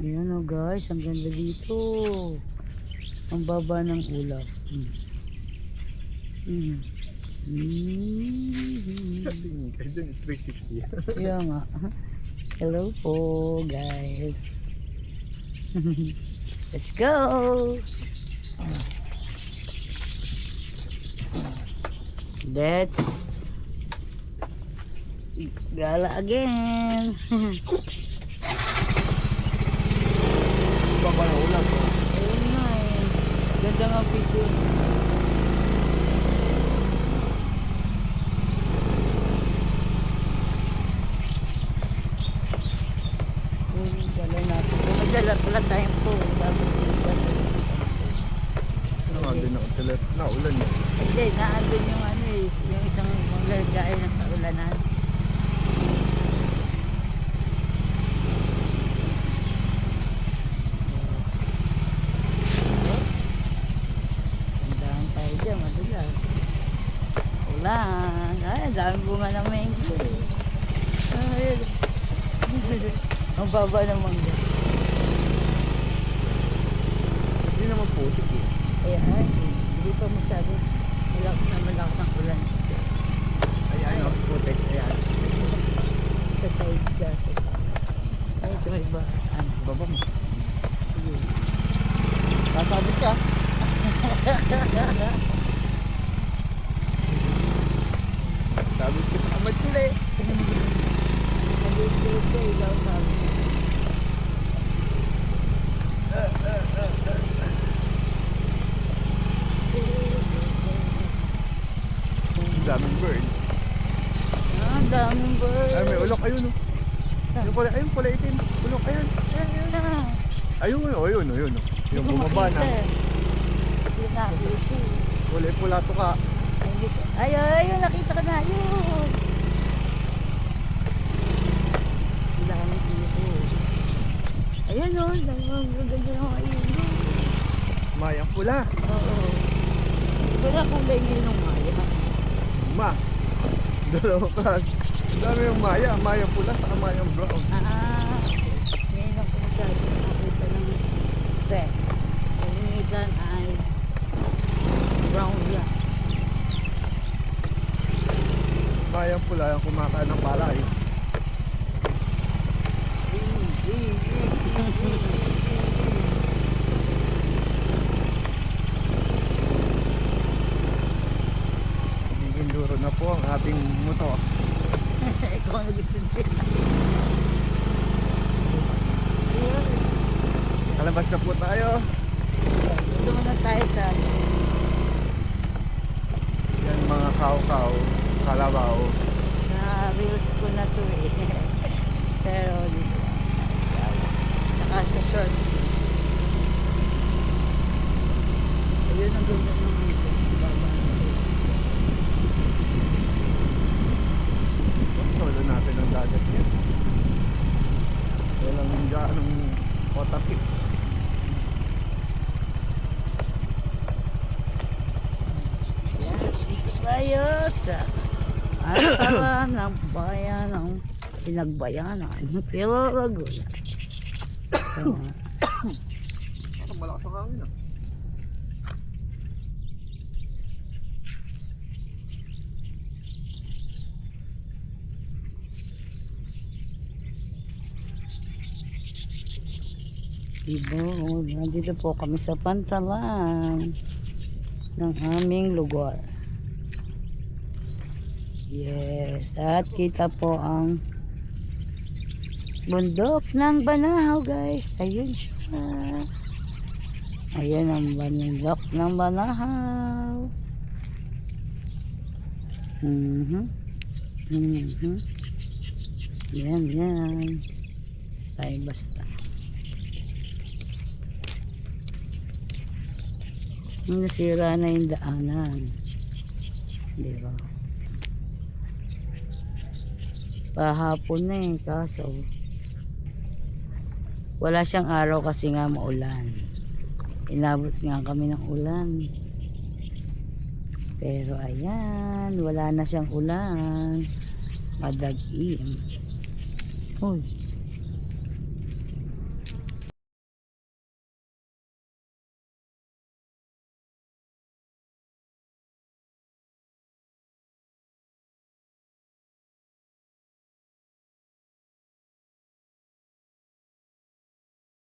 Ayan o guys, ang ganda dito. Ang baba ng ulap. Kahit dyan, 360. Kaya nga. Hello po guys. Let's go. Let's gala again. Baba na ulam. Ayun nga eh. Ganda nga video. Gala natin. Magdala pala tayong po. Ano nga din ako talat na ulan eh. Hindi, naandun yung ano eh. Yung isang maglalagay na sa ulanan. Tandaan tayo dyan, madulas. Ulan. Ay, dami bunga ng mango eh. Ay, ang baba ng mangga. Hindi naman putik eh. Ayan, hindi pa masyado. Malakas ang ulan. Ayan o, putik. Ayan. Sa side ka. Ay, sa may ba? Ano? Baba mo. Sige. Sasabit ka. Sabit ka sa kamay sila eh. Nandito ka, ikaw sabi. Ang daming bird. Ah, daming bird. Ay, may ulok. Ayun o. Ayun pala itim. Ulok, ayun. Ayun o, ayun o, ayun o. Yung bumaba na. Hindi nakita. Wala pula to ka. Ay, ayun, nakita ka na. Ayun. Dami dito. Ayun o, ganda naman ayun. Mayang pula. Oo. Wala kulay ngayon ng maya. Ma. Dalawang klas. Ang dami yung maya. Mayang pula sa mayang brown. Ah, ngayon lang po masyado nakita ng red. Ang minsan ay brown yan. Mayang pula yung kumakain ng palay. Enduro na po ang ating motor. Ikaw ang nag-isinti. Kalabas na po tayo. Ito muna tayo sa Yan mga kaw-kaw, kalabaw. reels ko na to eh. Pero dito. Saka sa short. Ayun ang ganda ng baba. Solo natin ang dagat yan. Walang gaanong otakit. Dito tayo sa Atawa ng bayan ng pinagbayanan. Pero Laguna. Ang malakas ang hangin ah. Diba, nandito po kami sa pantalan ng aming lugar. Yes, at kita po ang bundok ng Banahaw guys. Ayun siya. Ayun ang bundok ng Banahaw. Yan, yan. Tayo basta. Nasira na yung daanan. Diba? Pahapon na eh, kaso wala siyang araw kasi nga maulan. Inabot nga kami ng ulan. Pero ayan, wala na siyang ulan. Madagim. Uy.